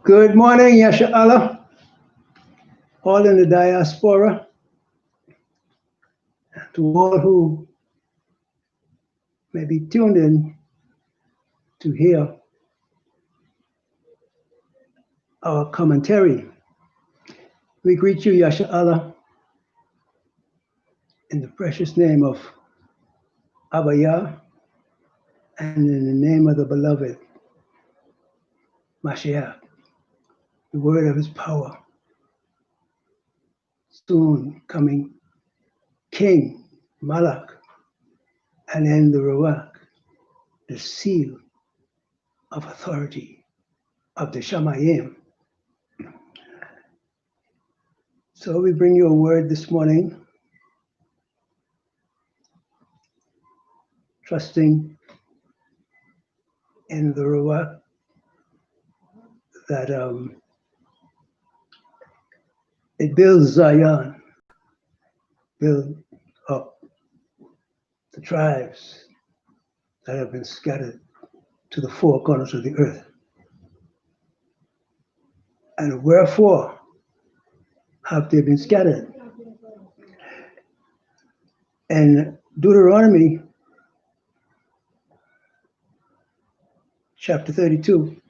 Good morning, Yasha Allah, all in the diaspora, to all who may be tuned in to hear our commentary. We greet you, Yasha Allah, in the precious name of Abba Yah, and in the name of the beloved Mashiach, the word of his power, soon coming King, Malak, and then the Ruach, the seal of authority of the Shamayim. So we bring you a word this morning, trusting in the Ruach that it builds Zion, build up the tribes that have been scattered to the four corners of the earth. And wherefore have they been scattered? In Deuteronomy chapter 32,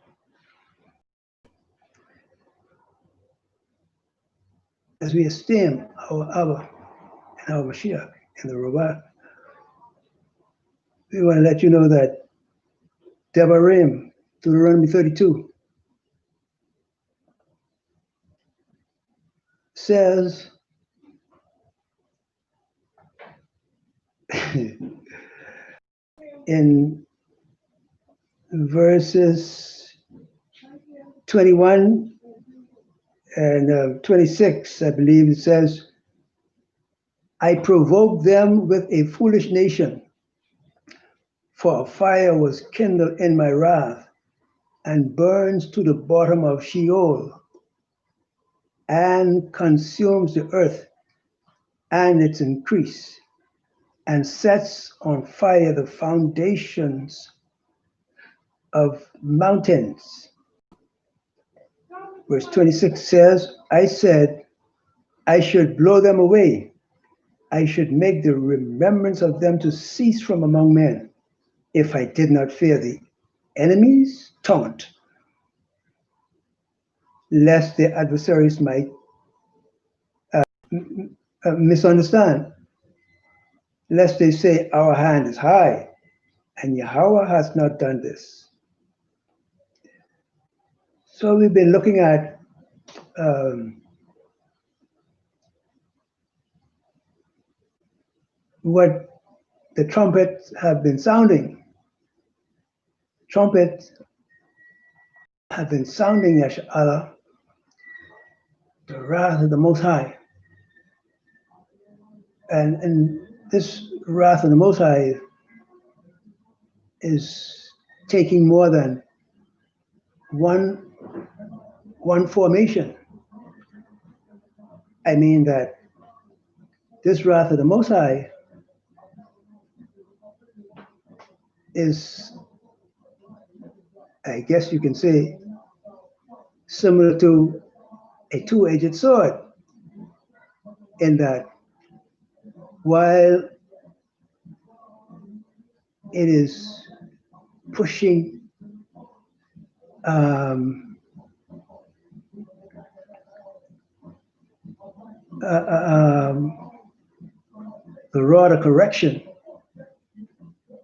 as we esteem our Abba and our Mashiach and the Ruach, we want to let you know that Devarim, Deuteronomy 32, says in verses 21 and 26, I believe it says, I provoked them with a foolish nation, for a fire was kindled in my wrath and burns to the bottom of Sheol and consumes the earth and its increase and sets on fire the foundations of mountains. Verse 26 says, I said, I should blow them away. I should make the remembrance of them to cease from among men, if I did not fear the enemy's taunt, lest the adversaries might misunderstand, lest they say, our hand is high, and Yahweh has not done this. So we've been looking at what the trumpets have been sounding. Trumpets have been sounding, Yasha Allah, the wrath of the Most High. And this wrath of the Most High is taking more than one formation. I mean that this wrath of the Most High is, I guess you can say, similar to a two-edged sword, in that while it is pushing the rod of correction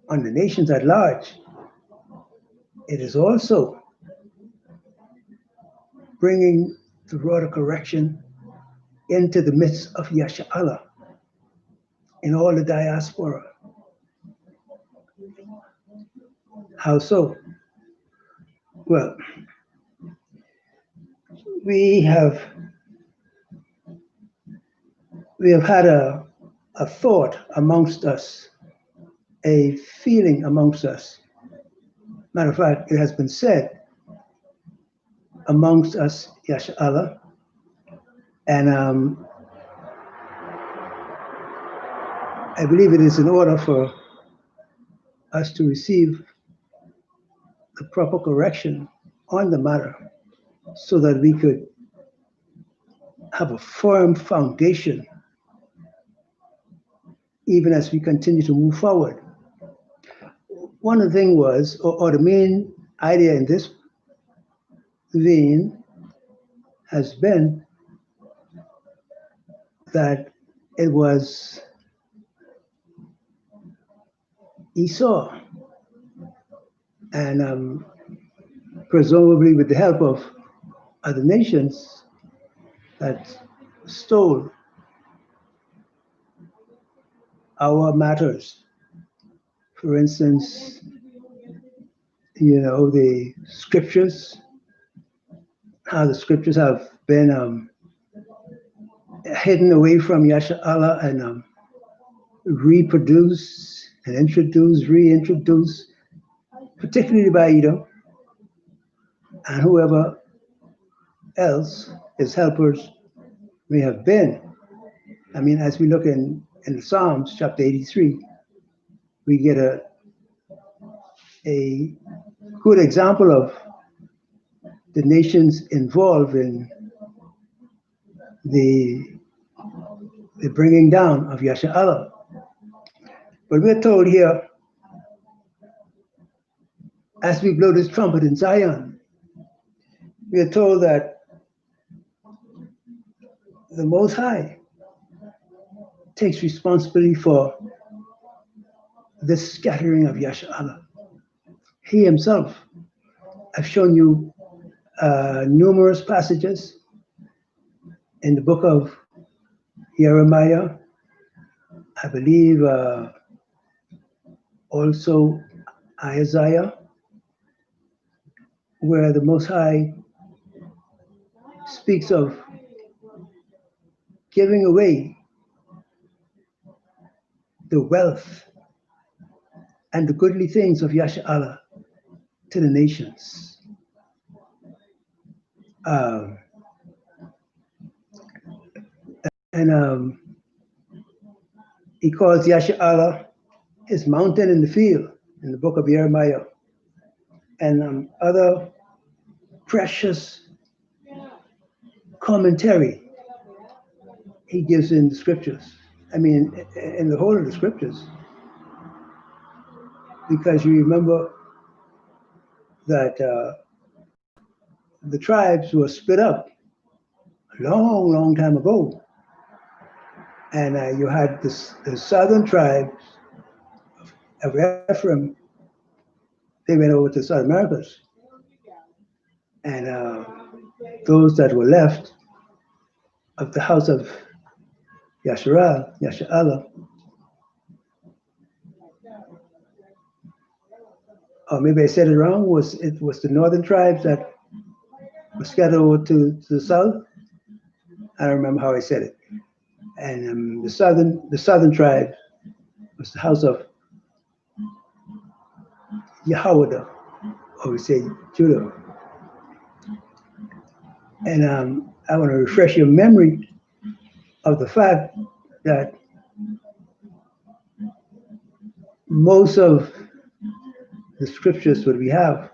on the nations at large, it is also bringing the rod of correction into the midst of Yasha Allah in all the diaspora. How so? Well, we have had a thought amongst us a feeling amongst us. Matter of fact, it has been said amongst us, Yasha'Allah, and I believe it is in order for us to receive the proper correction on the matter so that we could have a firm foundation even as we continue to move forward. One of the things was, or the main idea in this vein has been that it was Esau, and presumably with the help of other nations, that stole our matters. For instance, the scriptures, how the scriptures have been hidden away from Yasha'Allah and reproduced and introduced, reintroduced, particularly by Edom and whoever else his helpers may have been. I mean, as we look in the Psalms, chapter 83, we get a good example of the nations involved in the bringing down of Yasha'Allah. But we're told here, as we blow this trumpet in Zion, we are told that the Most High takes responsibility for this scattering of Yasha'Allah. He himself has shown you numerous passages in the book of Jeremiah, I believe also Isaiah, where the Most High speaks of giving away the wealth and the goodly things of Yasha'Allah to the nations. He calls Yasha'Allah his mountain in the field in the book of Jeremiah, and other precious commentary he gives in the scriptures. I mean, in the whole of the scriptures, because you remember that the tribes were split up a long, long time ago. And you had the southern tribes of Ephraim, they went over to South Americas. And those that were left of the house of Yasha'Allah, or maybe I said it wrong, it was the northern tribes that were scattered over to the south. I don't remember how I said it. And the southern tribe was the house of Yahweh, or we say Judah. And I want to refresh your memory of the fact that most of the scriptures that we have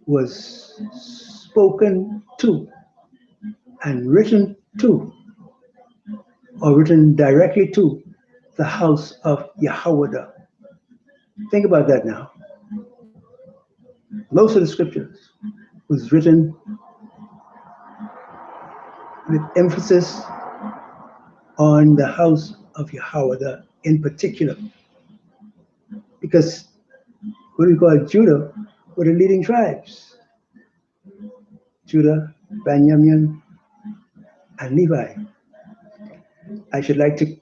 was spoken to and written to, or written directly to, the house of Yahweh. Think about that now. Most of the scriptures was written with emphasis on the house of Yahweh in particular, because what we call Judah were the leading tribes: Judah, Benjamin, and Levi. I should like to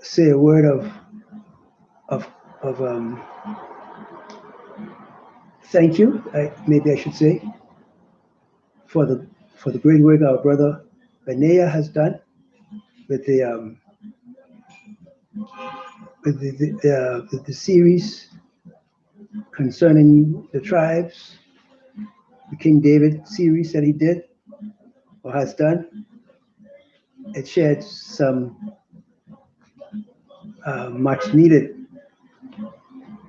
say a word of thank you. Maybe I should say for the great work our brother Benaiah has done with the series concerning the tribes, the King David series that he did or has done. It shared some much needed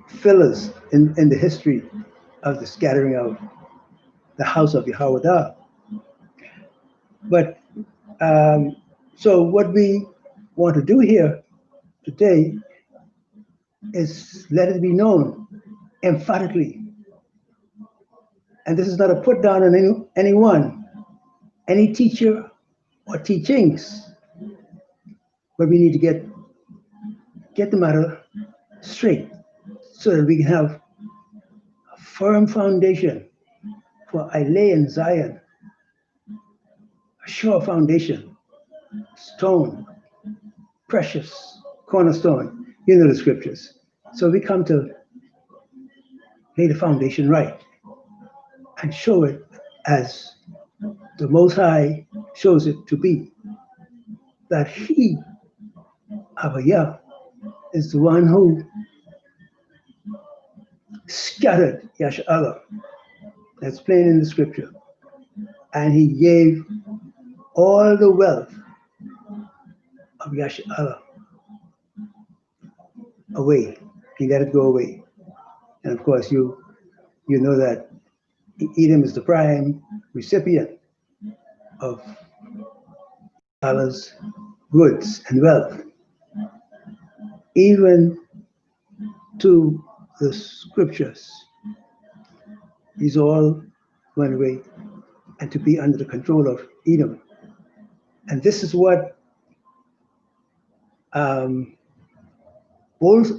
fillers in the history of the scattering of the house of Yahweh. But so what we want to do here today is let it be known emphatically. And this is not a put down on anyone, any teacher or teachings, but we need to get the matter straight so that we can have a firm foundation for I lay in Zion, a sure foundation, stone, precious cornerstone. You know the scriptures. So we come to lay the foundation right and show it as the Most High shows it to be. That He, Abba, is the one who scattered Yash'Allah. That's plain in the scripture. And He gave all the wealth of Yash'Allah away. He let it go away. And of course, you know that Edom is the prime recipient of Allah's goods and wealth, even to the scriptures. These all went away and to be under the control of Edom. And this is what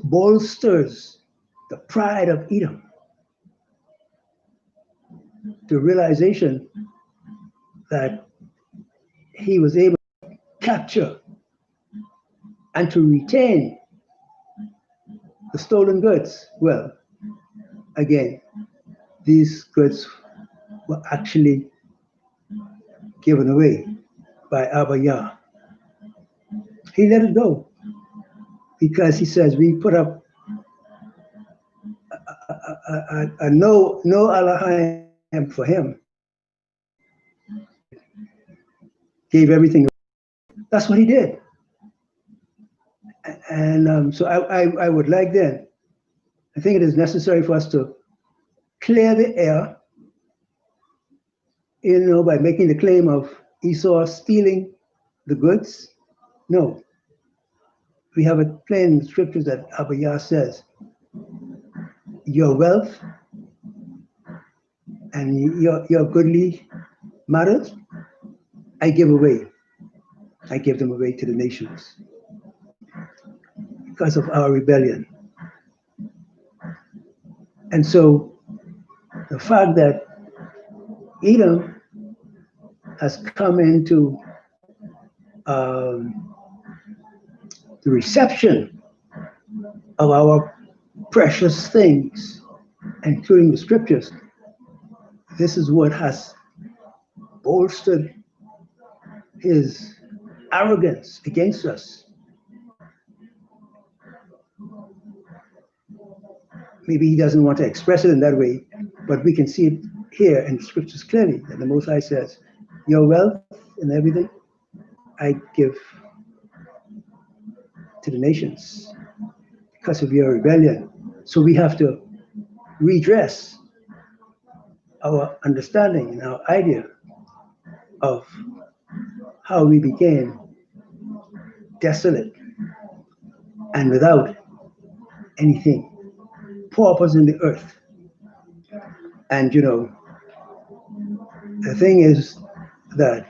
bolsters the pride of Edom. The realization that he was able to capture and to retain the stolen goods. Well, again, these goods were actually given away by Abba Yah. He let it go because he says we put up a no Elohim for him. Gave everything. That's what he did. And so I would like then, I think it is necessary for us to clear the air, by making the claim of Esau stealing the goods. No. We have it plain in the scriptures that Abba Yah says, your wealth and your goodly matters, I give away. I give them away to the nations because of our rebellion. And so the fact that Edom has come into the reception of our precious things, including the scriptures, this is what has bolstered his arrogance against us. Maybe he doesn't want to express it in that way, but we can see it here in the scriptures clearly that the Most High says, your wealth and everything, I give to the nations because of your rebellion. So we have to redress our understanding and our idea of how we became desolate and without anything, paupers in the earth. And the thing is that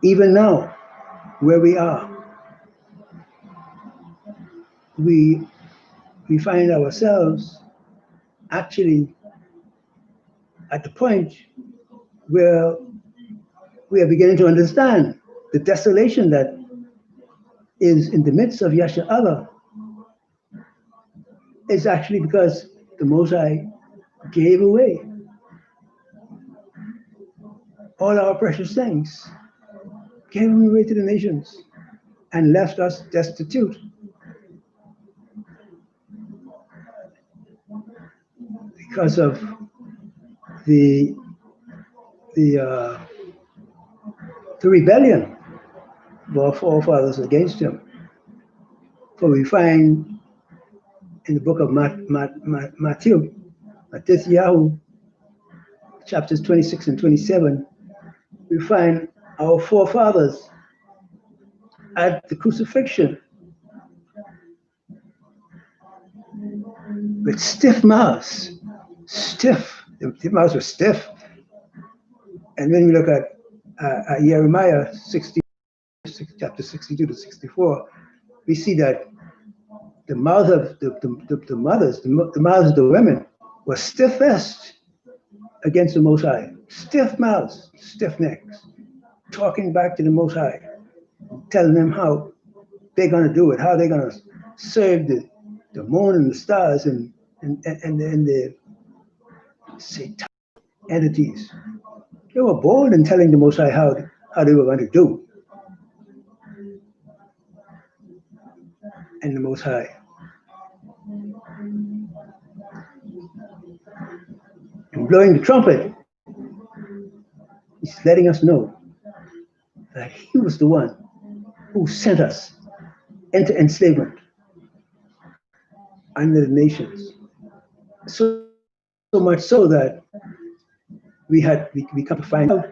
even now, where we are, we find ourselves actually at the point where we are beginning to understand the desolation that is in the midst of Yash'Allah is actually because the Most High gave away all our precious things gave them away to the nations, and left us destitute. Because of the rebellion of our forefathers against him. For we find in the book of Matthew, chapters 26 and 27, we find our forefathers at the crucifixion with stiff mouths. Stiff. The mouths were stiff. And when we look at Jeremiah 60, chapter 62 to 64, we see that the mouth of the mothers, the mouths of the women were stiff-faced against the Most High. Stiff mouths, stiff necks, talking back to the Most High, telling them how they're going to do it, how they're going to serve the moon and the stars and the satanic entities. They were bold in telling the Most High how they were going to do. And the Most High, and blowing the trumpet, he's letting us know that he was the one who sent us into enslavement under the nations. So much so that we come to find out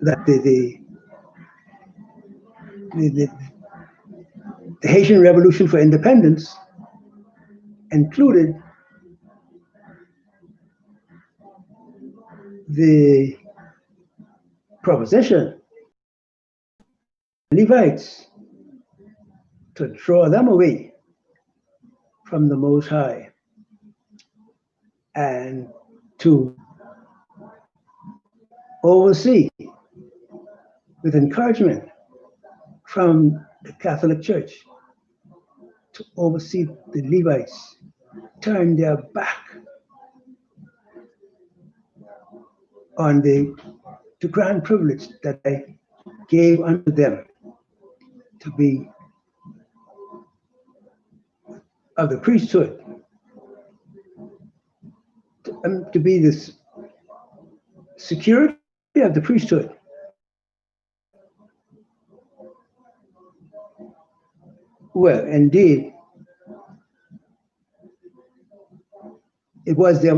that the Haitian Revolution for Independence included the proposition Levites to draw them away from the Most High and to oversee with encouragement from the Catholic Church to oversee the Levites turn their back on the grand privilege that I gave unto them to be of the priesthood, to be the security of the priesthood. Well, indeed, it was their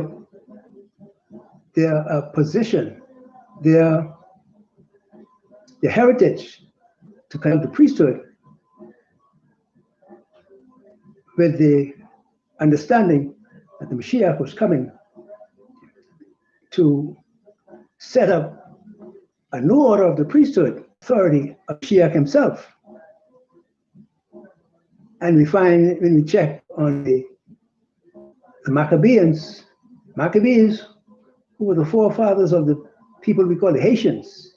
position, their heritage to come to priesthood with the understanding that the Mashiach was coming to set up a new order of the priesthood, authority of Mashiach himself. And we find, when we check on the Maccabees, who were the forefathers of the people we call the Haitians,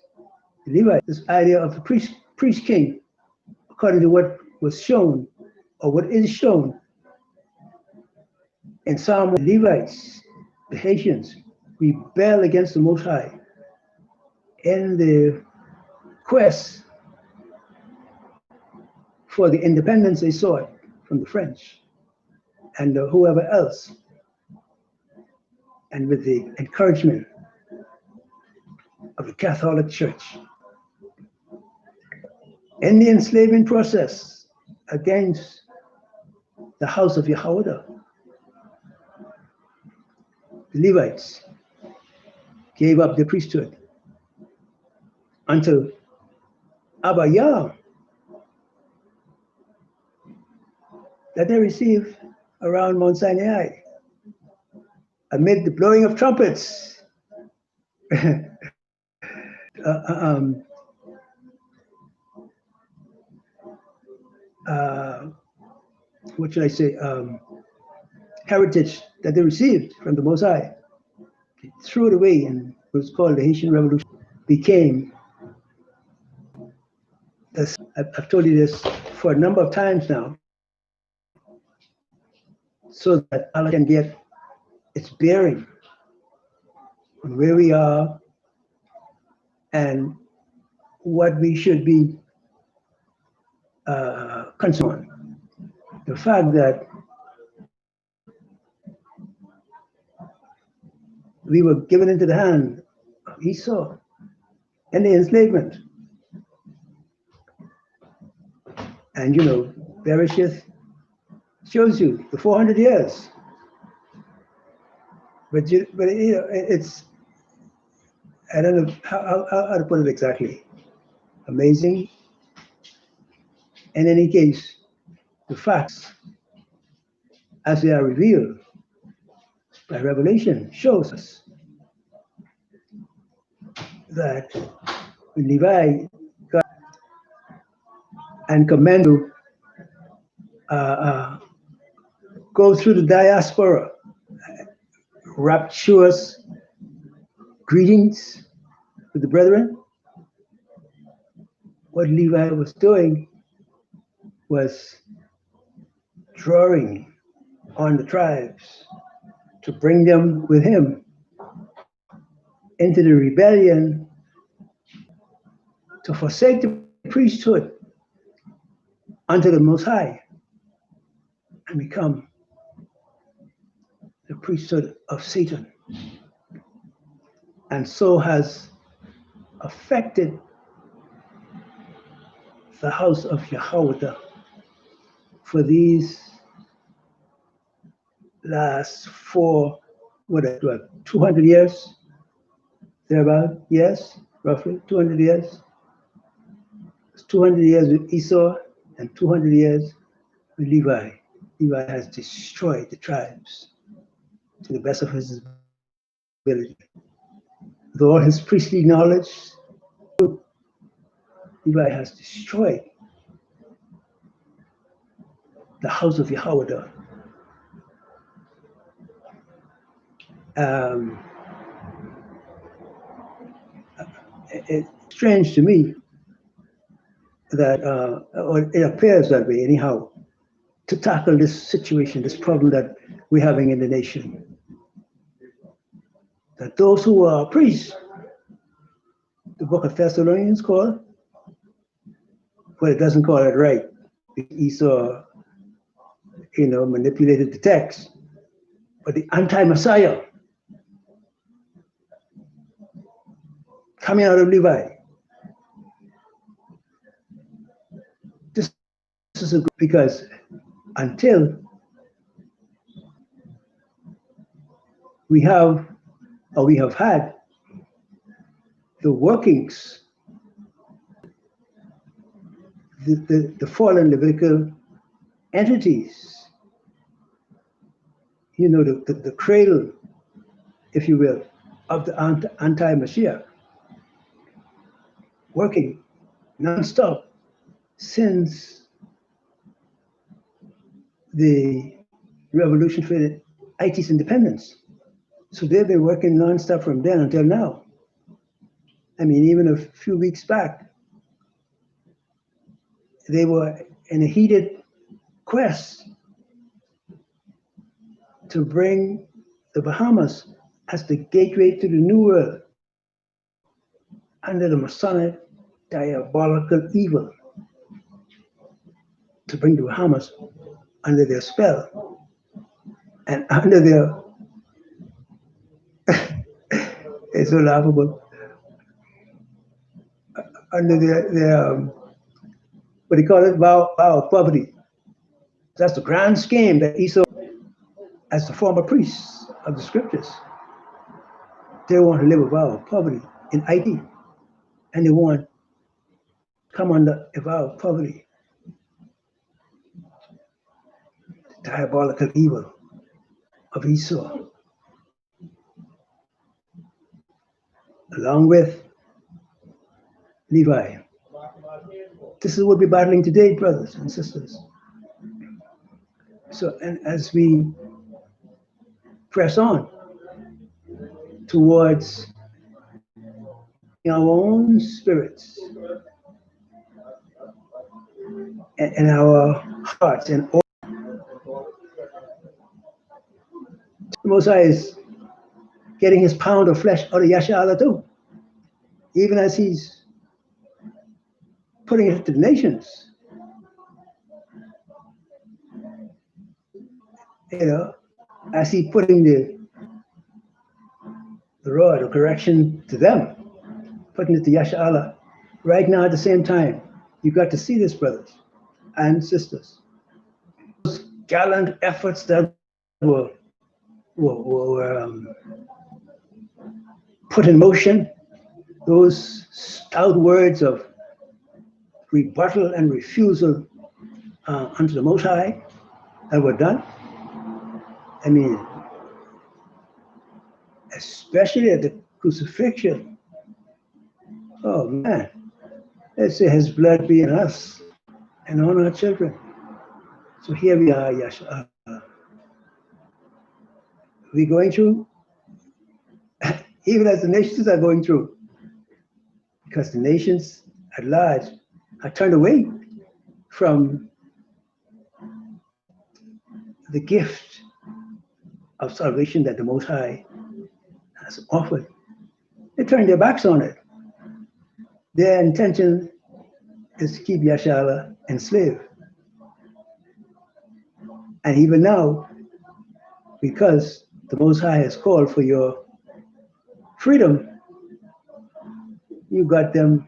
the Levites, this idea of the priest king, according to what was shown, or what is shown in Psalm, the Levites, the Haitians, rebel against the Most High in the quest for the independence they sought from the French and whoever else, and with the encouragement of the Catholic Church. In the enslavement process against the house of Yehoiada, the Levites gave up the priesthood until Abba Yah, that they received around Mount Sinai, amid the blowing of trumpets. What should I say? Heritage that they received from the Most High. They threw it away, and it was called the Haitian Revolution. Became this. I've told you this for a number of times now, so that Allah can get its bearing on where we are and what we should be concerned on. The fact that we were given into the hand of Esau and the enslavement. And Bereshith shows you the 400 years. But it's, I don't know how to put it exactly. Amazing. In any case, the facts, as they are revealed by Revelation, shows us that when Levi got and commanded to go through the diaspora, rapturous greetings with the brethren, what Levi was doing was drawing on the tribes to bring them with him into the rebellion, to forsake the priesthood unto the Most High and become the priesthood of Satan. And so has affected the house of Yahweh for these last 200 years, thereabout, yes, roughly 200 years. It's 200 years with Esau and 200 years with Levi. Levi has destroyed the tribes to the best of his ability. With all his priestly knowledge, Levi has destroyed the house of Yahweh. It's strange to me that, or it appears that way anyhow, to tackle this situation, this problem that we're having in the nation. That those who are priests, the book of Thessalonians call, but it doesn't call it right. Esau, manipulated the text. But the anti-Messiah coming out of Levi. This is a good, because until we have had the workings, the fallen Levitical entities, the cradle, if you will, of the anti-Mashiach, working non-stop since the revolution for Haiti's independence. So they've been working non-stop from then until now. I mean, even a few weeks back, they were in a heated quest to bring the Bahamas as the gateway to the New World under the Masonic diabolical evil, to bring the Bahamas under their spell and under their, it's so laughable, under their what do you call it, vow of poverty. That's the grand scheme that Esau, as the former priests of the scriptures, they want to live a vow of poverty in Haiti, and they want to come under a vow of poverty. The diabolical evil of Esau, along with Levi. This is what we're battling today, brothers and sisters. So, and as we press on towards our own spirits and our hearts, and all, the Most High is getting his pound of flesh out of Yasha Allah too, even as he's putting it to the nations. You know, as he putting the rod of correction to them, putting it to Yasha'Allah. Right now at the same time, you got to see this, brothers and sisters. Those gallant efforts that were put in motion, those stout words of rebuttal and refusal unto the Most High that were done. I mean, especially at the crucifixion. Oh man, let's say His blood be in us and on our children. So here we are, Yasha'Allah. We're going through, even as the nations are going through, because the nations at large are turned away from the gift of salvation that the Most High has offered. They turn their backs on it. Their intention is to keep Yasha'Allah enslaved. And even now, because the Most High has called for your freedom, you got them,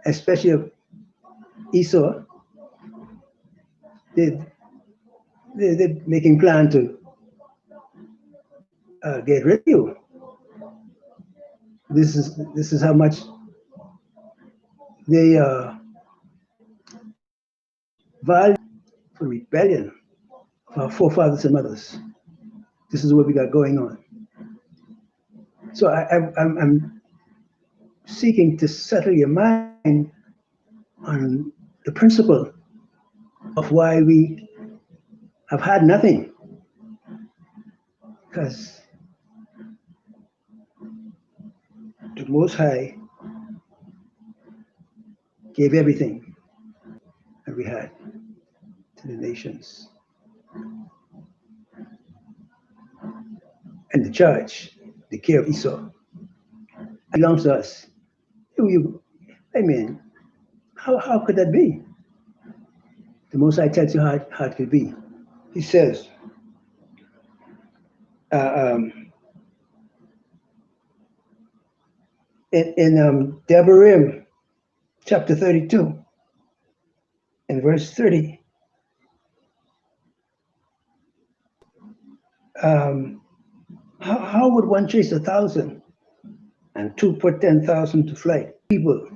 especially Esau, they're making plan to get rid of you. This is how much they value for rebellion of our forefathers and mothers. This is what we got going on. So I'm seeking to settle your mind on the principle of why we have had nothing. Because the Most High gave everything that we had to the nations. And the charge, the care of Esau, belongs to us. I mean, how could that be? The Most High tells you how it could be. He says, in Devarim, chapter 32, in verse 30, how would one chase 1,000 and two put 10,000 to flight? People,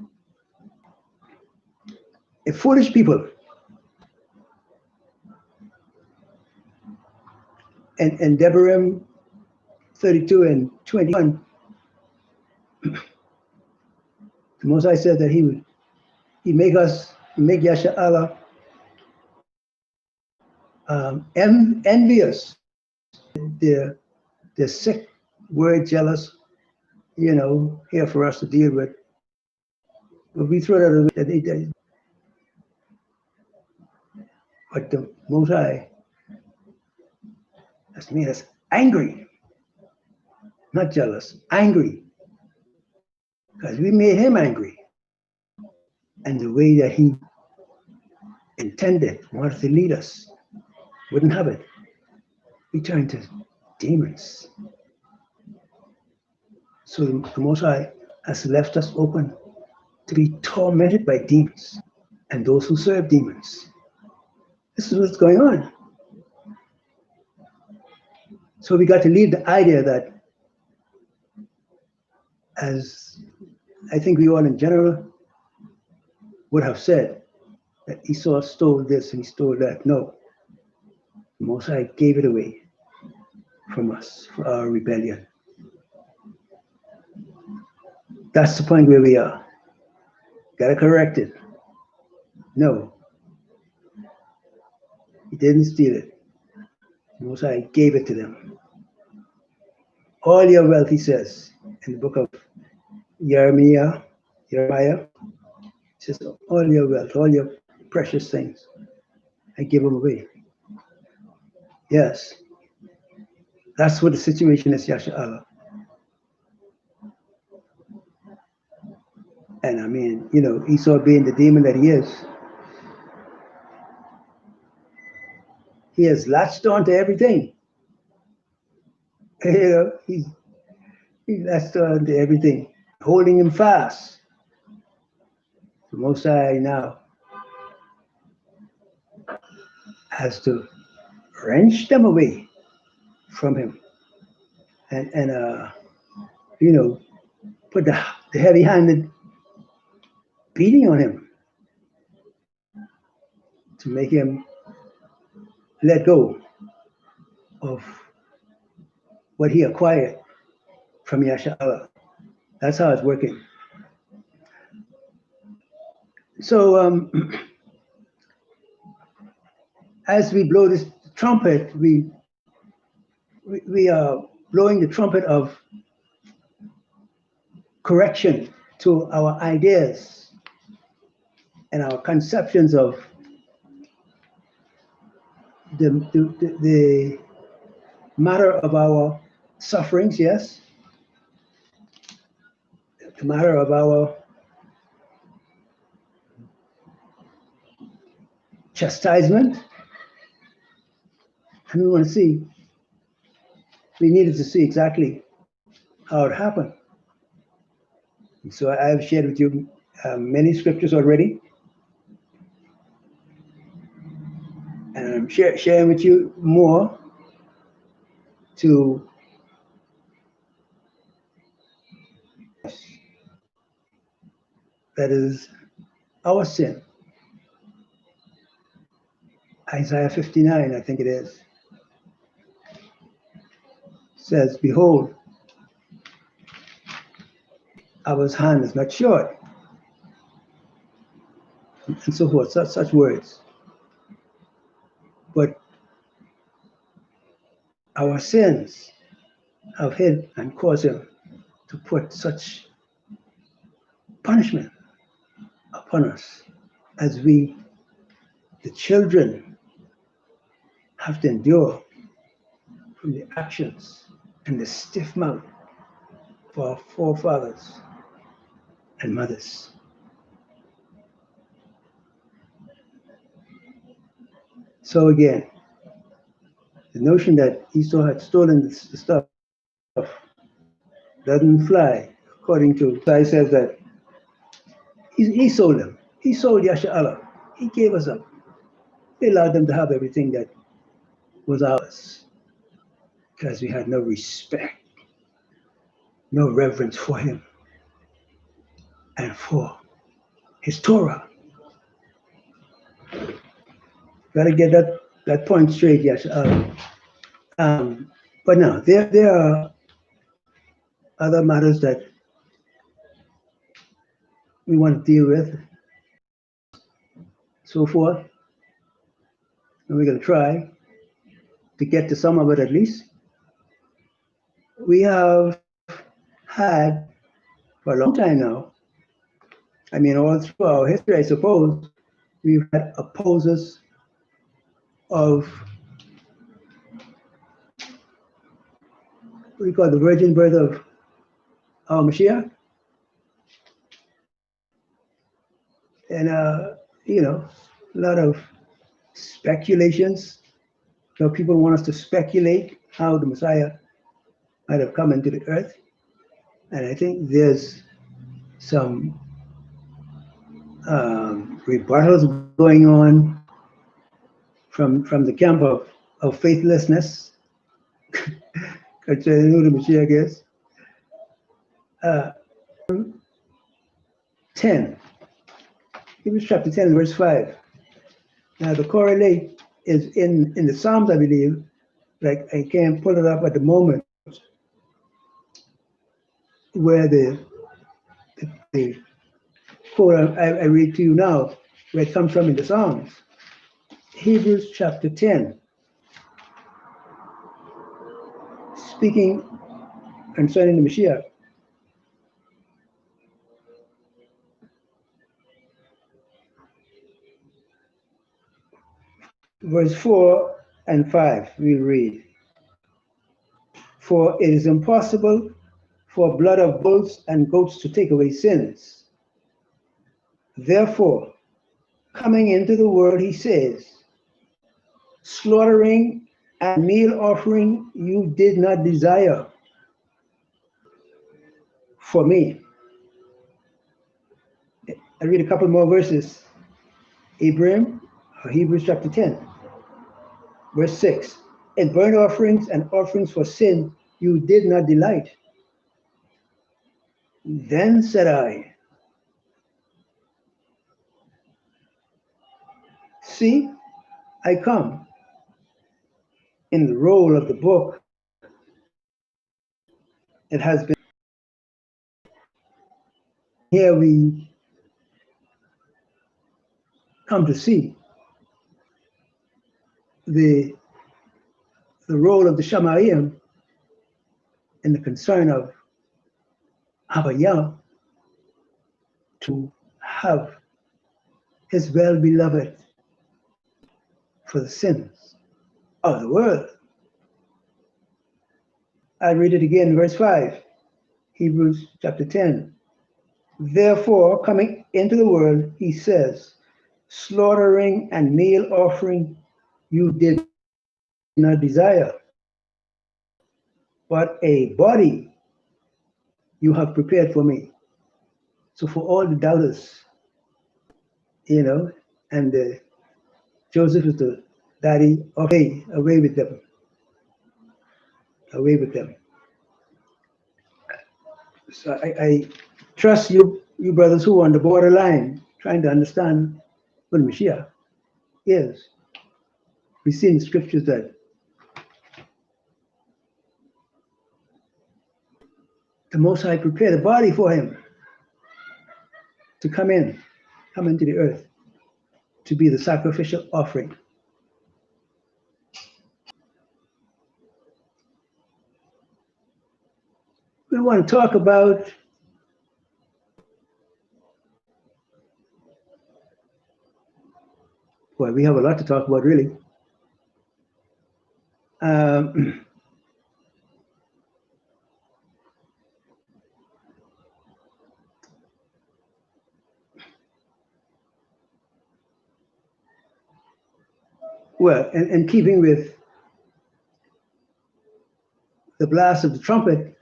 a foolish people. And Devarim 32 and 21, the Most High said that He make Yasha'Allah envious. They're sick, worried, jealous, here for us to deal with. But we throw that away. But the Most High has made us angry, not jealous, angry, because we made Him angry. And the way that He intended, wanted to lead us, wouldn't have it. We turned to demons. So the Most High has left us open to be tormented by demons and those who serve demons. This is what's going on. So we got to leave the idea that, as I think we all in general would have said, that Esau stole this and he stole that. No. The Most High gave it away from us for our rebellion. That's the point where we are. Gotta correct it. No. He didn't steal it. The Most High gave it to them. All your wealth, He says, in the book of Jeremiah, He says, all your wealth, all your precious things, I give them away. Yes. That's what the situation is, Yasha'Allah. And I mean, you know, Esau being the demon that he has latched on to everything. You know, he latched on to everything, holding him fast. The Most High now has to wrench them away from him, and you know, put the heavy-handed beating on him to make him let go of what he acquired from Yasha'Allah. That's how it's working. So as we blow this trumpet, we are blowing the trumpet of correction to our ideas and our conceptions of the matter of our sufferings, yes, the matter of our chastisement. And we want to see, we needed to see exactly how it happened. And so I have shared with you many scriptures already. And I'm sharing with you more to that is our sin. Isaiah 59, I think it is, says, behold, our hand is not short, and so forth, such words. But our sins have hid and caused him to put such punishment upon us as we, the children, have to endure from the actions and the stiff mouth of our forefathers and mothers. So again, the notion that Esau had stolen the stuff doesn't fly, according to Sai says that he sold them. He sold Yasha'Allah. He gave us up. He allowed them to have everything that was ours because we had no respect, no reverence for him and for his Torah. Got to get that point straight, Yasha'Allah. But now, there are other matters that we want to deal with, so forth. And we're going to try to get to some of it at least. We have had, for a long time now, I mean, all through our history, I suppose, we've had opposers of what we call the virgin birth of our Mashiach. And, you know, a lot of speculations. So people want us to speculate how the Messiah might have come into the earth. And I think there's some rebuttals going on from the camp of faithlessness concerning who the Mashiach is. 10, Hebrews chapter 10, verse 5. Now the correlate is in the Psalms, I believe. Like I can't pull it up at the moment, where the quote I read to you now, where it comes from in the Psalms. Hebrews chapter 10, speaking concerning the Mashiach. Verse 4 and 5, we read, for it is impossible for blood of bulls and goats to take away sins. Therefore, coming into the world, he says, slaughtering and meal offering you did not desire for me. I read a couple more verses. Hebrews chapter 10, verse 6. In burnt offerings and offerings for sin you did not delight. Then said I, see, I come. In the roll of the book, it has been. Here we come to see the role of the Shamayim in the concern of Abba to have his well-beloved for the sins of the world. I read it again, verse 5, Hebrews chapter 10. Therefore, coming into the world, he says, slaughtering and meal offering you did not desire, but a body you have prepared for me. So for all the doubters, and Joseph is the daddy, okay, away with them. Away with them. So I trust you brothers who are on the borderline, trying to understand what Mashiach is. We see in the scriptures that the Most High prepared a body for him to come into the earth, to be the sacrificial offering. We want to talk about well, we have a lot to talk about, really. Well, in keeping with the blast of the trumpet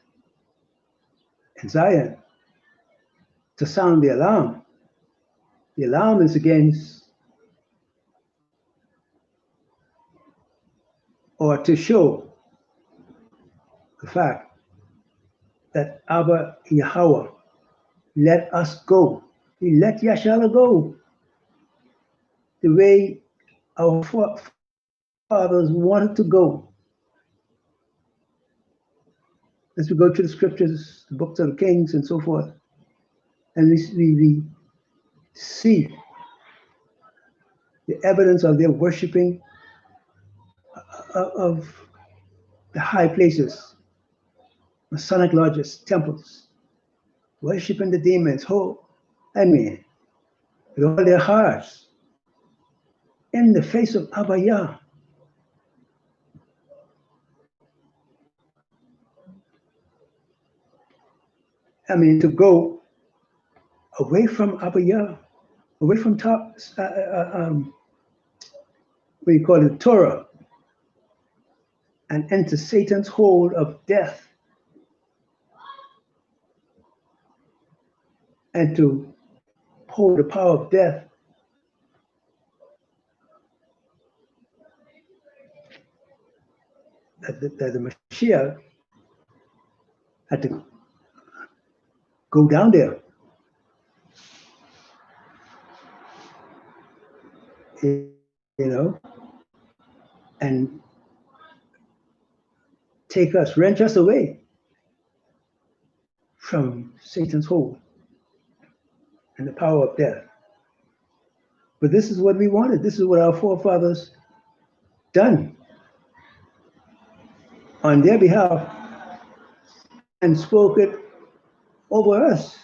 in Zion, to sound the alarm. The alarm is against, or to show the fact that Abba Yahweh let us go. He let Yashala go the way our fathers wanted to go. As we go through the scriptures, the books of the kings and so forth, and we see the evidence of their worshiping of the high places, Masonic lodges, temples, worshiping the demons, with all their hearts, in the face of Abba Yah. To go away from Abba Yah, away from we call it Torah, and enter Satan's hold of death, and to hold the power of death. That the Mashiach had to go down there. And wrench us away from Satan's hold and the power of death. But this is what we wanted. This is what our forefathers done on their behalf and spoke it over us.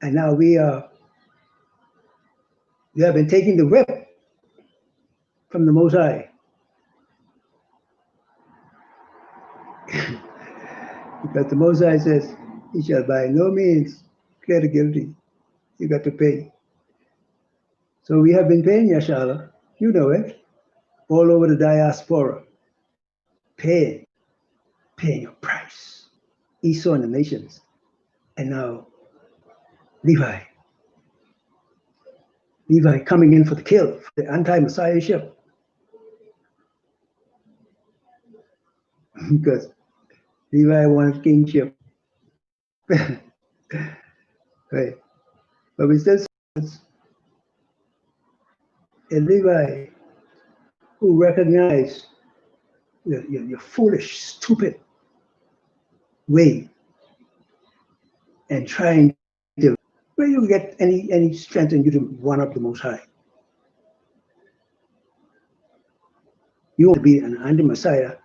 And now we have been taking the whip from the Most High. Because the Most High says, he shall by no means clear the guilty. You got to pay. So we have been paying, Yashala. You know it. All over the diaspora. Paying. Paying a price. Esau and the nations. And now Levi. Levi coming in for the kill, for the anti-messiahship. Because Levi wanted kingship. Right. But we still see a Levi who recognized your foolish, stupid way and trying to, where you get any strength in you to one up the Most High. You want to be an anti-Messiah,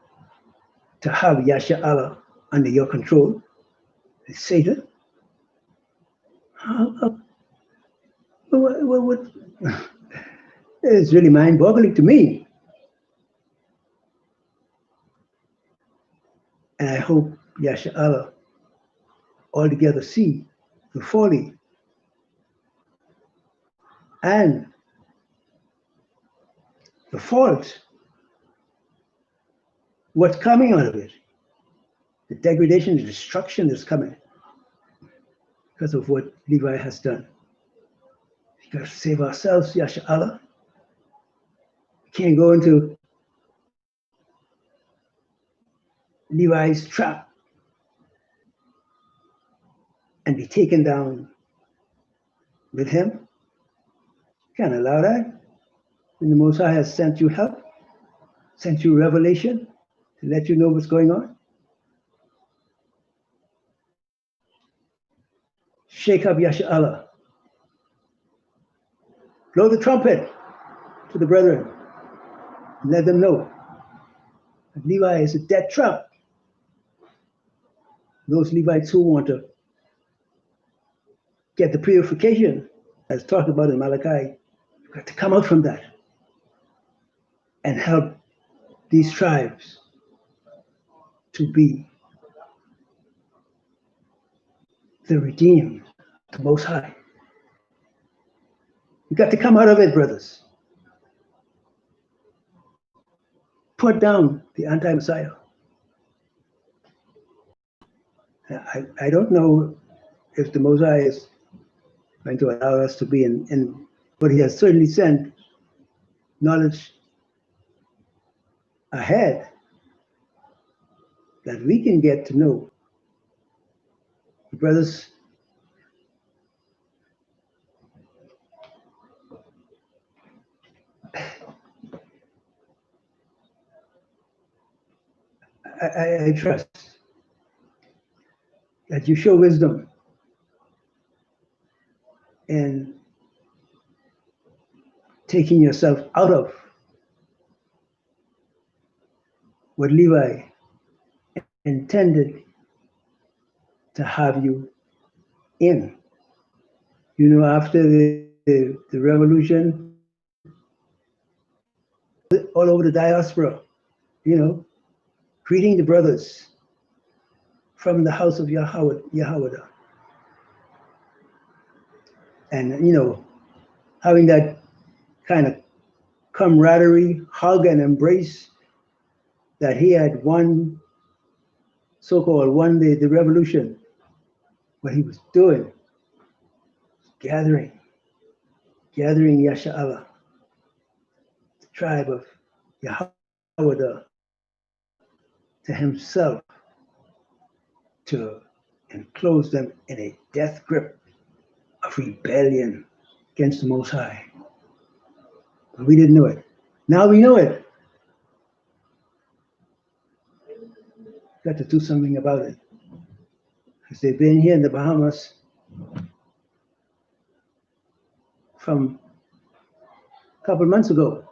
to have Yasha Allah under your control, Satan. What? It's really mind-boggling to me. And I hope Yasha Allah altogether see the folly and the fault, what's coming out of it, the degradation, the destruction that's coming because of what Levi has done. We got to save ourselves, Yasha Allah. We can't go into Levi's trap and be taken down with him. Can't allow that. When the Most High has sent you help, sent you revelation to let you know what's going on. Shake up Yasha Allah. Blow the trumpet to the brethren. And let them know that Levi is a dead trap. Those Levites who want to get the purification, as talked about in Malachi, you've got to come out from that and help these tribes to be the redeemed, the Most High. You got to come out of it, brothers. Put down the anti-Messiah. I don't know if the Most High is going to allow us to be in, but he has certainly sent knowledge ahead that we can get to know. Brothers, I trust that you show wisdom in taking yourself out of what Levi intended to have you in. You know, after the revolution, all over the diaspora, you know, greeting the brothers from the house of Yahweh. And, you know, having that kind of camaraderie, hug and embrace that he had won, so-called won the revolution. What he was doing, gathering Yasha Allah, the tribe of Yahweh, to himself, to enclose them in a death grip of rebellion against the Most High. But we didn't know it. Now we know it. Got to do something about it. Because they've been here in the Bahamas from a couple of months ago,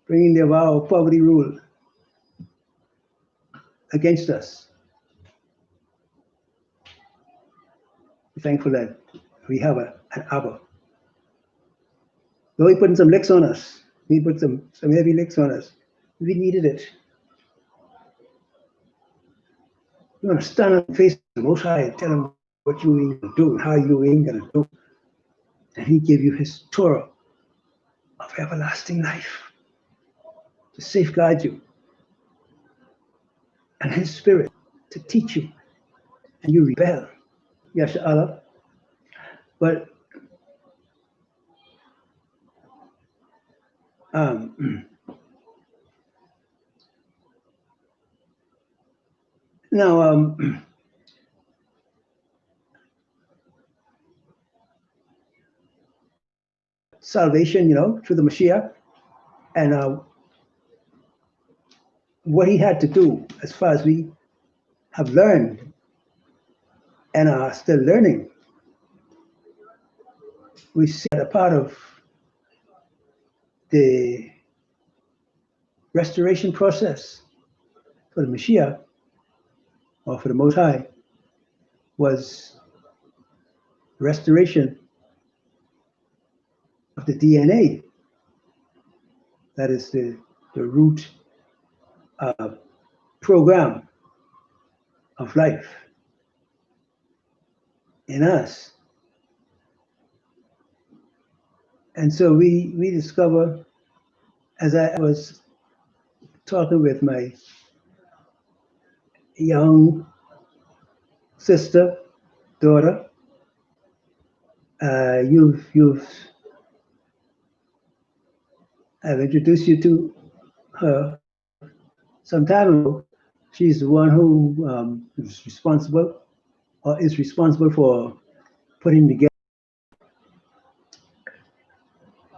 bringing their vow of poverty rule against us. We're thankful that we have an Abba. Though he put some licks on us, he put some heavy licks on us. We needed it. You're going to stand on the face of the Most High and tell him what you ain't going to do and how you ain't going to do. And he give you his Torah of everlasting life to safeguard you, and his spirit to teach you, and you rebel. Yes, Allah. But now, salvation, through the Mashiach, and what he had to do, as far as we have learned and are still learning, we see that a part of the restoration process for the Mashiach, or for the Most High, was restoration of the DNA. That is the root program of life in us. And so we discover, as I was talking with my young sister, daughter, I've introduced you to her some time ago. She's the one who is responsible for putting together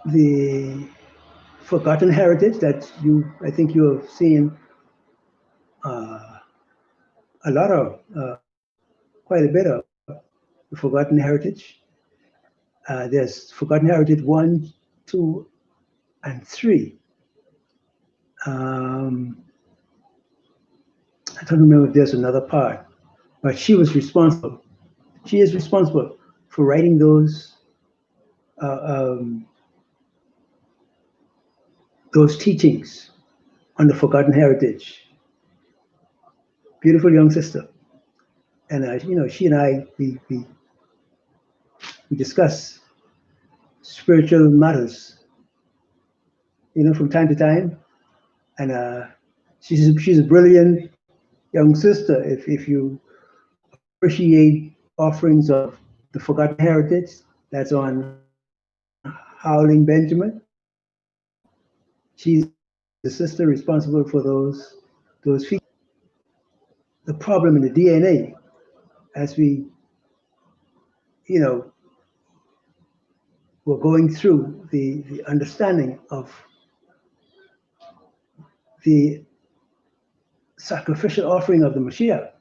the forgotten heritage that I think you have seen a lot of, quite a bit of the forgotten heritage. There's forgotten heritage 1, 2, and 3. I don't remember if there's another part, but she is responsible for writing those teachings on the forgotten heritage. Beautiful young sister. And she and I, we discuss spiritual matters, from time to time. And she's a brilliant young sister. If you appreciate offerings of the forgotten heritage, that's on Howling Benjamin. She's the sister responsible for those features. The problem in the DNA, as we, we're going through the understanding of the sacrificial offering of the Mashiach,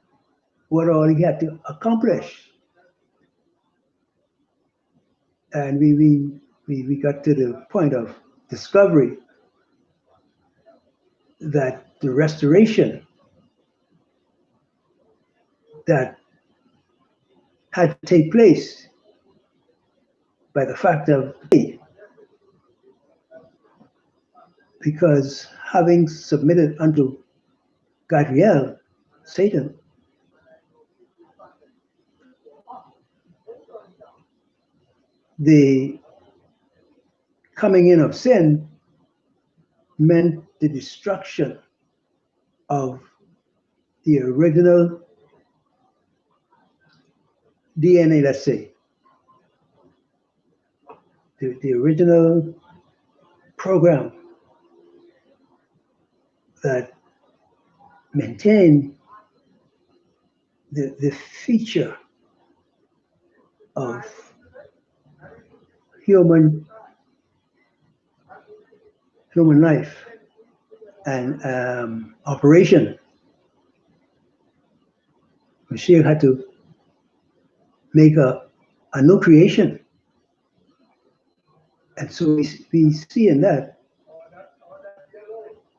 what all he had to accomplish. And we got to the point of discovery that the restoration that had to take place by the fact of, because having submitted unto Gadriel, Satan, the coming in of sin meant the destruction of the original DNA, let's say, the original program that maintained the feature of human life and operation. Mashiach had to make a new creation. And so we see in that,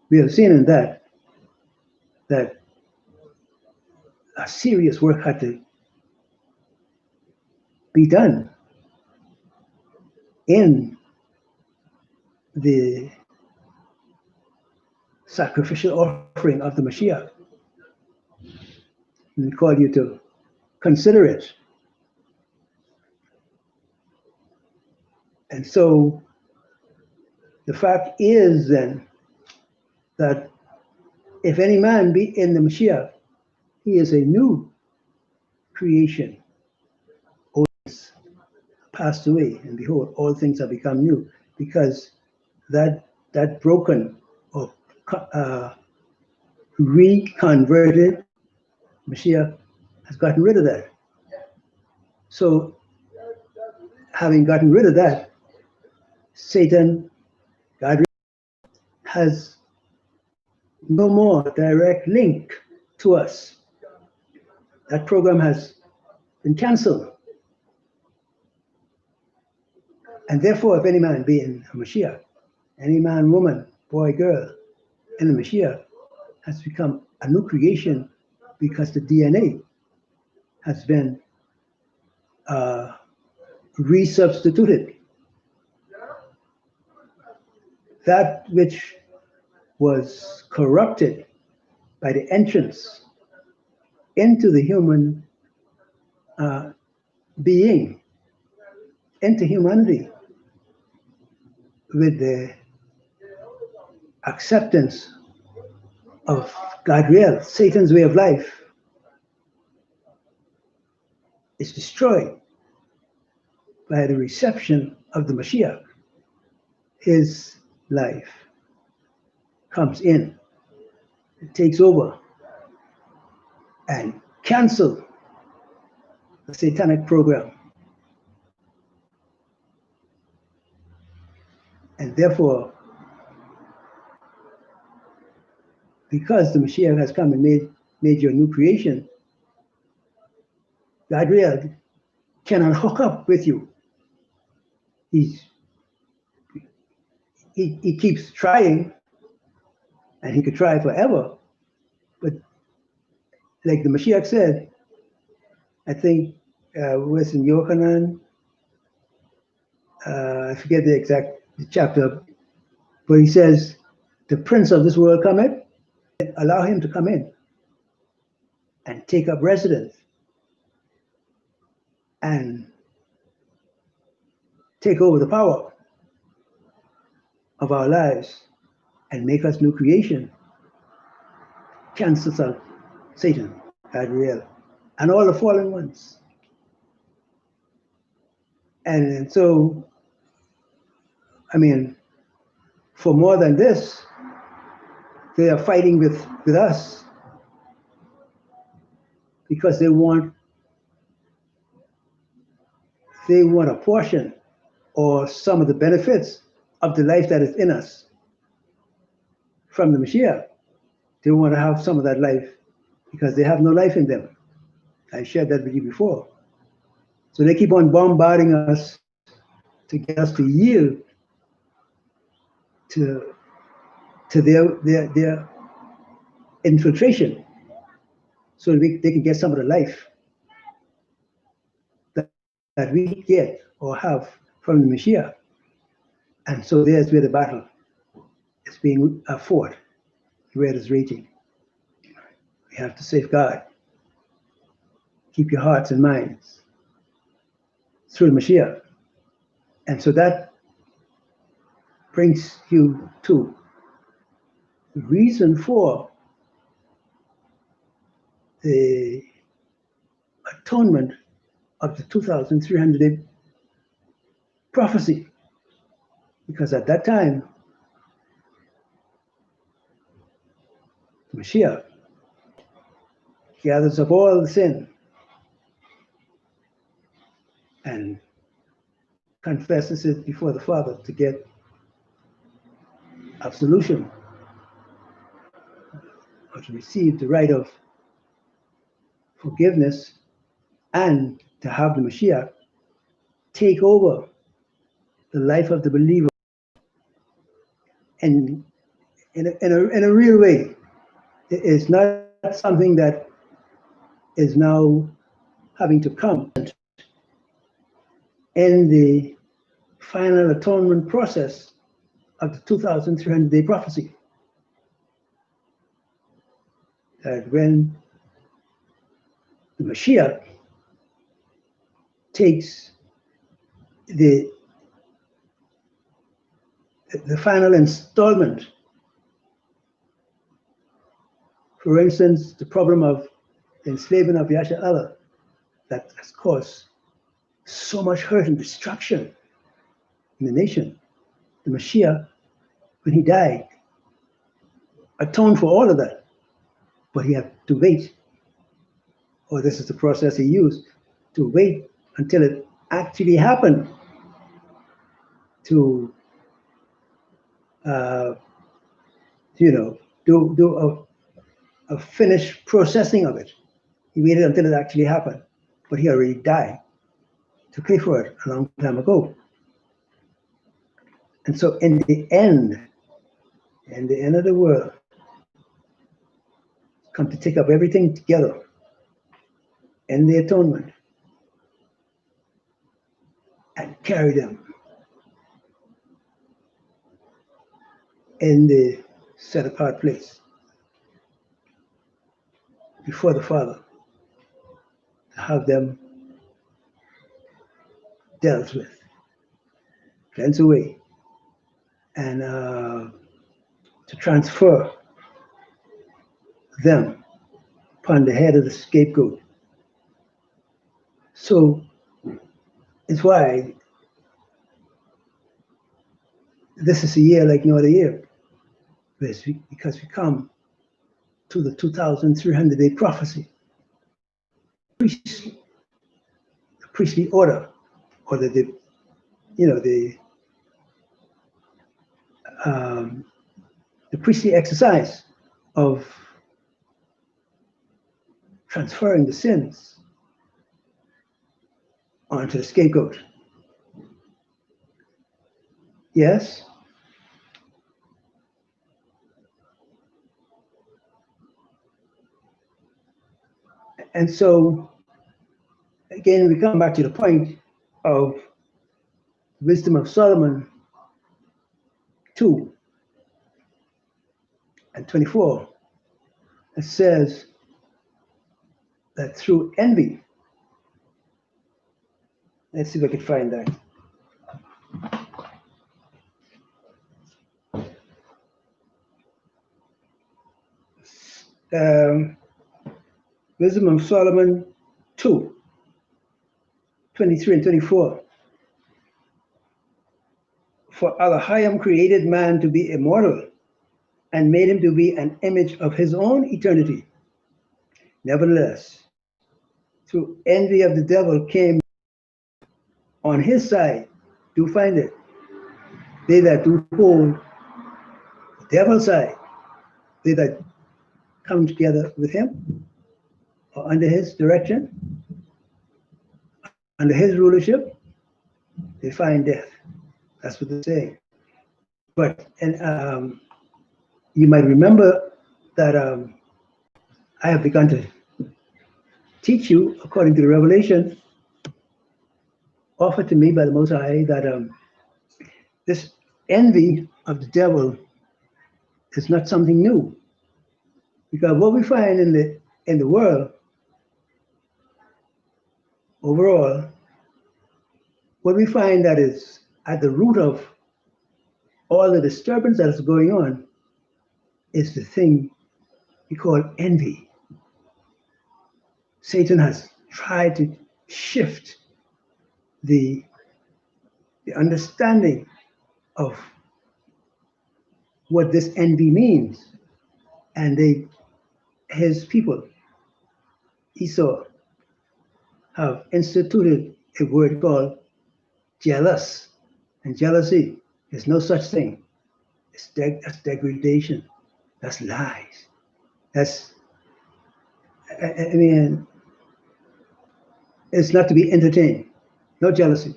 we have seen in that a serious work had to be done in the sacrificial offering of the Mashiach. and call you to consider it. And so the fact is then that if any man be in the Mashiach, he is a new creation. Old things passed away, and behold, all things have become new, because that broken or reconverted Mashiach has gotten rid of that. So, having gotten rid of that, Satan, God, has no more direct link to us. That program has been cancelled. And therefore, if any man be in a Mashiach, any man, woman, boy, girl, in the Mashiach has become a new creation, because the DNA has been resubstituted. That which was corrupted by the entrance into the human being, into humanity, with the acceptance of Gadriel, Satan's way of life, is destroyed by the reception of the Mashiach. His life comes in, it takes over, and cancel the satanic program. And therefore, because the Mashiach has come and made you a new creation, Gadriel cannot hook up with you. He keeps trying, and he could try forever. But like the Mashiach said, I think was in Yochanan, I forget the exact chapter, but he says, the prince of this world cometh, allow him to come in and take up residence and take over the power of our lives and make us new creation, cancels out Satan, Gadriel, and all the fallen ones. And so, I mean, for more than this, they are fighting with us because they want a portion or some of the benefits of the life that is in us from the Mashiach. They want to have some of that life because they have no life in them. I shared that with you before. So they keep on bombarding us to get us to yield to their infiltration, so they can get some of the life that we get or have from the Mashiach. And so there's where the battle is being fought, where it is raging. We have to safeguard, keep your hearts and minds through the Mashiach. And so that brings you to the reason for the atonement of the 2,300 prophecy. Because at that time, the Mashiach gathers up all the sin and confesses it before the Father to get absolution, or to receive the right of forgiveness, and to have the Mashiach take over the life of the believer, and in a real way. It's not something that is now having to come in the final atonement process of the 2,300-day prophecy. That when The Mashiach takes the final installment. For instance, the problem of the enslavement of Yasha Allah that has caused so much hurt and destruction in the nation. The Mashiach, when he died, atoned for all of that, but he had to wait, or this is the process he used, to wait until it actually happened to, do a finished processing of it. He waited until it actually happened, but he already died to pay for it a long time ago. And so in the end of the world, come to take up everything together in the atonement and carry them in the set apart place before the Father, to have them dealt with, cleansed away, and to transfer them upon the head of the scapegoat. So it's why this is a year like no other year, because we come to the 2,300-day prophecy, the priestly order, or the priestly exercise of transferring the sins onto the scapegoat. Yes? And so, again, we come back to the point of Wisdom of Solomon 2 and 24. It says that through envy, let's see if I can find that. Wisdom of Solomon 2, 23 and 24. For Elohim created man to be immortal and made him to be an image of his own eternity. Nevertheless, through envy of the devil came on his side. Do find it. They that do hold the devil's side, they that come together with him, or under his direction, under his rulership, they find death. That's what they're saying. But you might remember that I have begun to teach you, according to the revelation offered to me by the Most High, that this envy of the devil is not something new. Because what we find in the world overall, what we find that is at the root of all the disturbance that is going on is the thing we call envy. Satan has tried to shift the understanding of what this envy means. And his people, Esau, have instituted a word called jealous. And jealousy is no such thing. That's degradation. That's lies. That's, I mean, it's not to be entertained. No jealousy.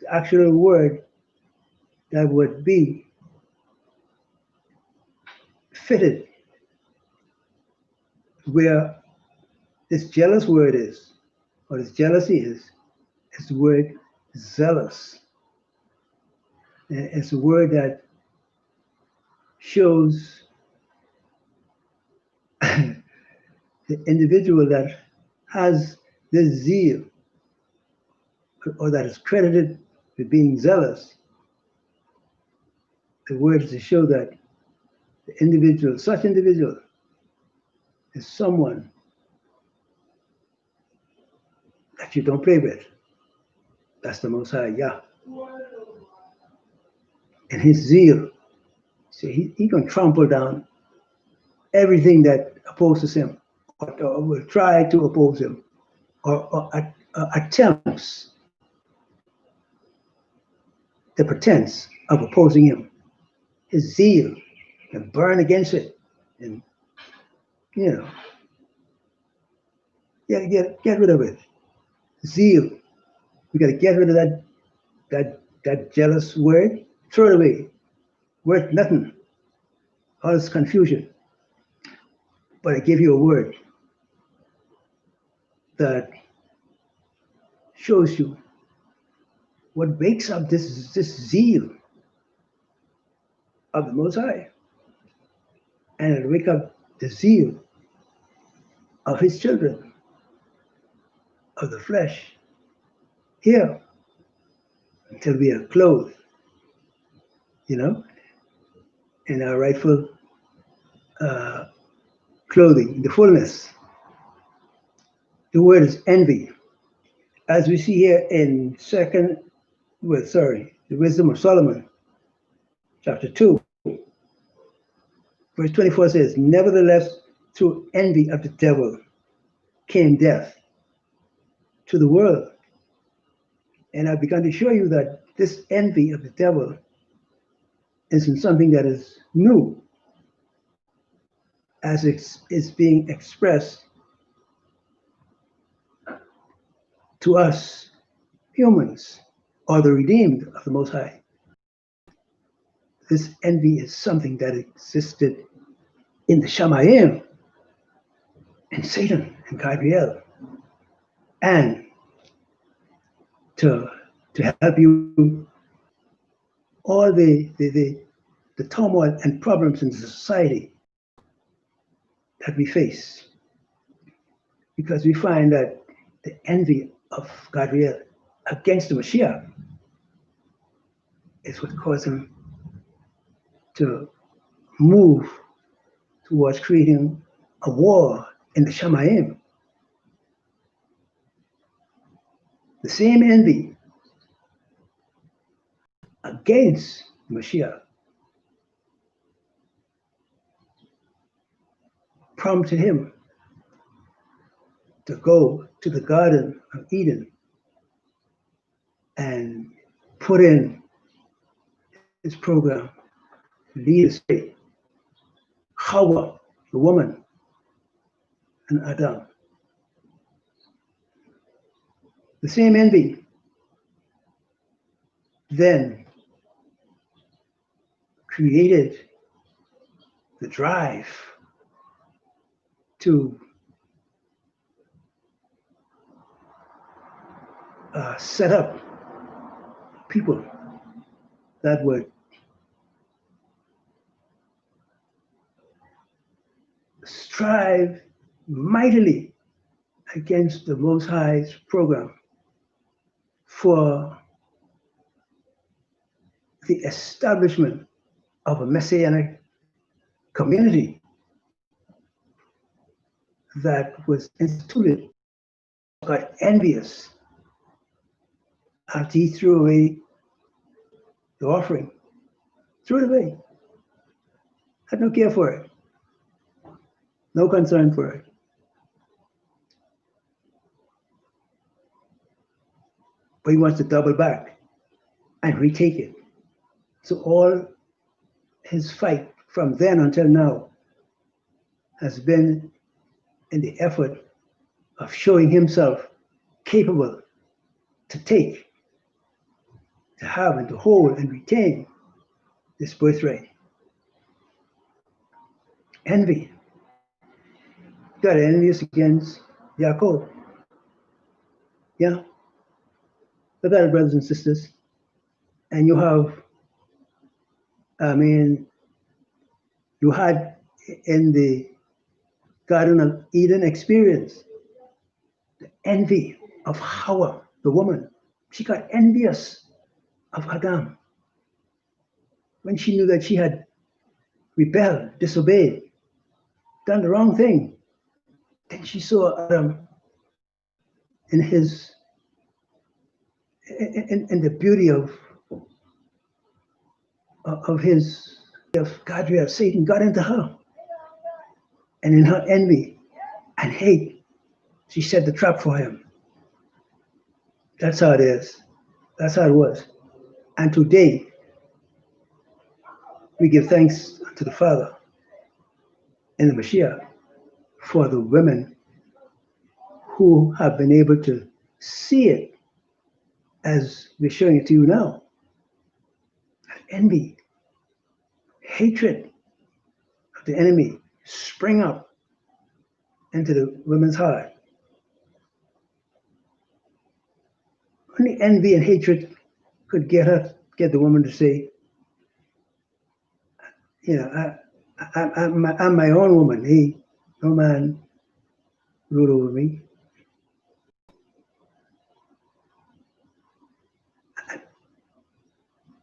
The actual word that would be fitted where this jealous word is, or this jealousy is the word zealous. And it's a word that shows the individual that has this zeal, or that is credited with being zealous, the word is to show that the individual, such individual, is someone that you don't play with. That's the Most High, Yah. And his zeal, so he can trample down everything that opposes him, or will try to oppose him, or attempts the pretense of opposing him. His zeal can burn against it, and you know, get rid of it. Zeal, we got to get rid of that jealous word. Throw it away. Worth nothing. All this confusion. But I give you a word that shows you what wakes up this zeal of the Most High, and it'll wake up the zeal of his children, of the flesh, here, until we are clothed, in our rightful clothing, the fullness. The word is envy. As we see here in the Wisdom of Solomon, chapter 2, verse 24 says, nevertheless, through envy of the devil came death to the world. And I've begun to show you that this envy of the devil isn't something that is new, as it's being expressed to us humans, or the redeemed of the Most High. This envy is something that existed in the Shamayim, and Satan, and Gabriel. And to help you, all the turmoil and problems in society that we face, because we find that the envy of Gabriel against the Mashiach is what caused him to move towards creating a war in the Shamayim. The same envy against Mashiach prompted him to go to the Garden of Eden and put in his program, lead astray Hawa, the woman, and Adam. The same envy then created the drive to set up people that would strive mightily against the Most High's program for the establishment of a messianic community that was instituted. Got envious after he threw away the offering. Threw it away. Had no care for it. No concern for it. But he wants to double back and retake it. So all his fight from then until now has been in the effort of showing himself capable to take, to have, and to hold and retain this birthright. Envy. Got envious against Yaakov. Yeah. Look at it, brothers and sisters. And you have, you had in the Garden of Eden experience, the envy of Hawa, the woman. She got envious of Adam when she knew that she had rebelled, disobeyed, done the wrong thing. Then she saw Adam in his in the beauty of his of Gadriel. Satan got into her, and in her envy and hate, she set the trap for him. That's how it is. That's how it was. And today, we give thanks to the Father in the Mashiach for the women who have been able to see it as we're showing it to you now. Envy, hatred of the enemy spring up into the woman's heart. Only envy and hatred could get the woman to say, I'm my own woman. Hey, no man rule over me.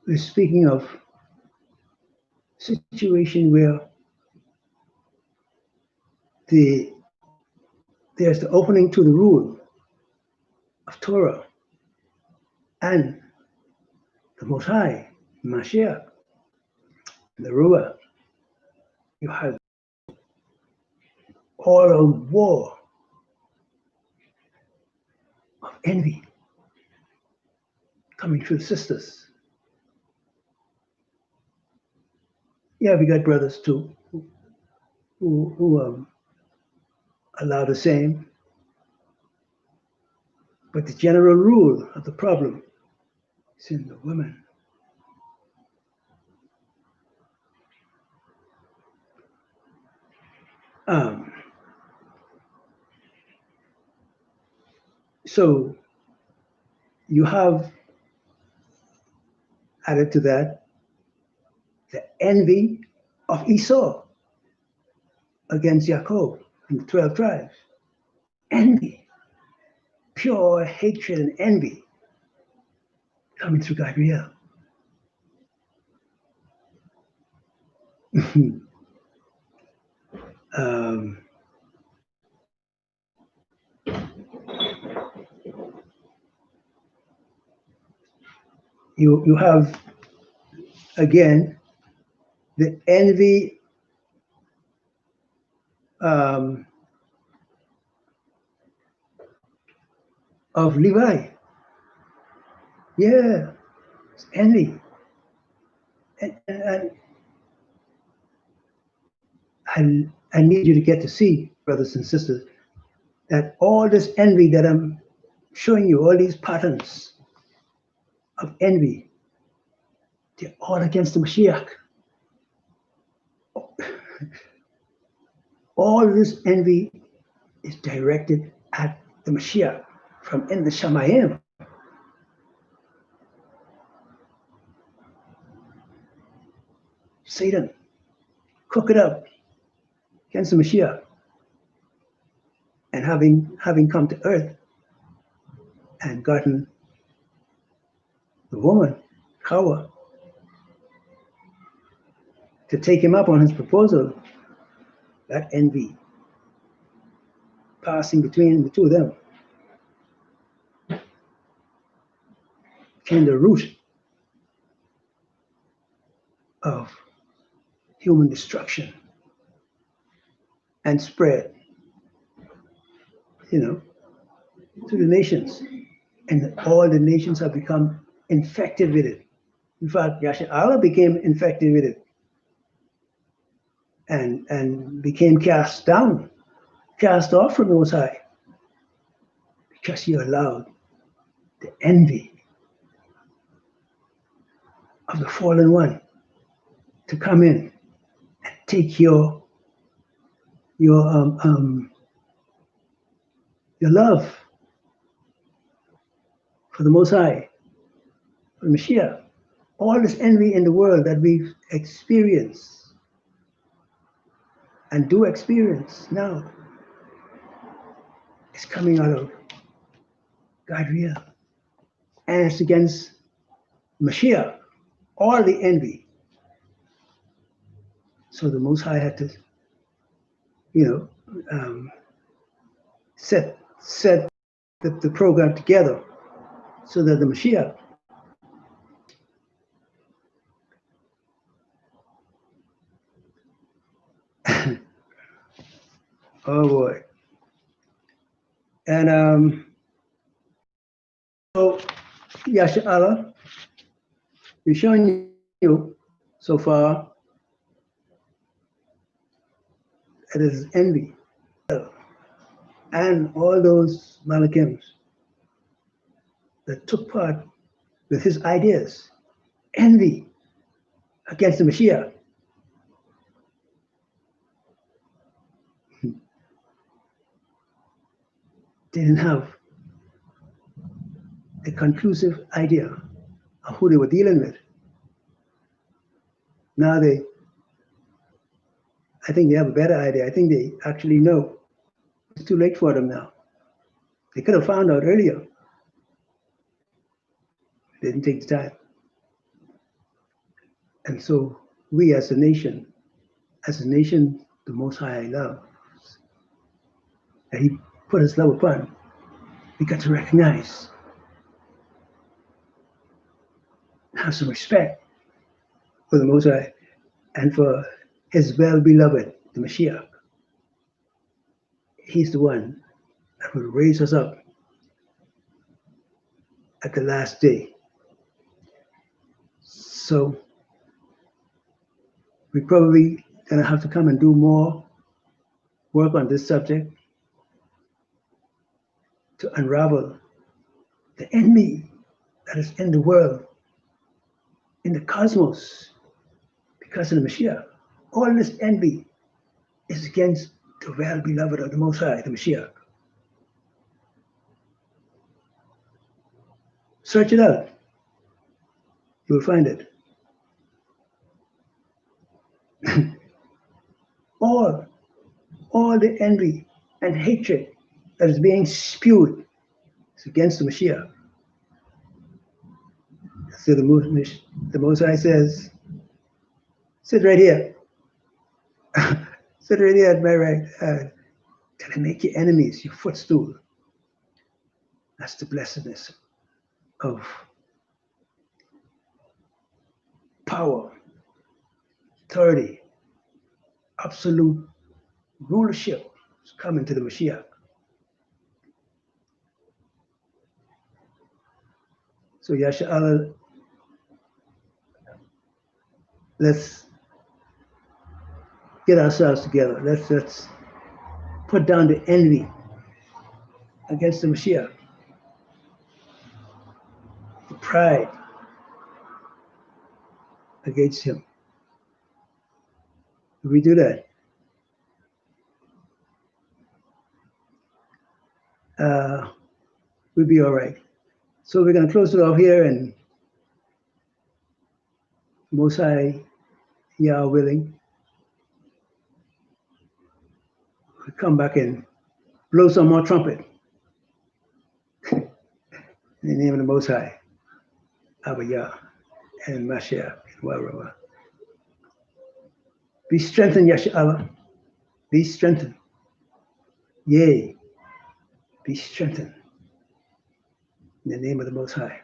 We're speaking of a situation where there's the opening to the rule of Torah and the Most High, Mashiach, the Ruah. You have all a war of envy coming through the sisters. Yeah, we got brothers too who allow the same. But the general rule of the problem is in the women. So you have added to that the envy of Esau against Jacob and the 12 tribes. Envy, pure hatred and envy coming through Gabriel. You have, again, the envy of Levi. Yeah, it's envy. And I need you to get to see, brothers and sisters, that all this envy that I'm showing you, all these patterns of envy, they're all against the Mashiach. All this envy is directed at the Mashiach from in the Shamayim. Satan, cook it up against the Mashiach. And having come to earth and gotten the woman, Hawa, to take him up on his proposal, that envy passing between the two of them became the root of human destruction and spread, to the nations. And all the nations have become infected with it. In fact, Yasha'Allah became infected with it and became cast down, cast off from the Most High, because he allowed the envy of the fallen one to come in and take your love for the Most High, for the Mashiach. All this envy in the world that we've experienced and do experience now is coming out of God real. And it's against Mashiach, all the envy. So the Most High had to, set the program together so that the Mashiach oh boy. And so Yasha Allah, we've shown you so far that it is envy and all those Malachims that took part with his ideas, envy against the Mashiach. They didn't have a conclusive idea of who they were dealing with. Now I think they have a better idea. I think they actually know. It's too late for them now. They could have found out earlier. They didn't take the time. And so we as a nation, the Most High loves, that he put his love upon, we got to recognize, have some respect for the Most High and for his well-beloved, the Mashiach. He's the one that will raise us up at the last day. So we probably gonna have to come and do more work on this subject to unravel the enemy that is in the world, in the cosmos, because of the Mashiach. All this envy is against the well-beloved of the Most High, the Mashiach. Search it out. You will find it. all the envy and hatred that is being spewed is against the Mashiach. So the Most High says, sit right here. Sit right here at my right hand. Till I make your enemies your footstool. That's the blessedness of power, authority, absolute rulership is coming to the Mashiach. So Yasha Allah, let's get ourselves together. Let's put down the envy against the Mashiach, the pride against him. If we do that, we'll be all right. So we're going to close it off here, and Most High, Yah willing, we'll come back and blow some more trumpet. In the name of the Most High, Abba Yah, and Mashiach, and Warawa. Be strengthened, Yasha Allah. Be strengthened. Yea, be strengthened. In the name of the Most High.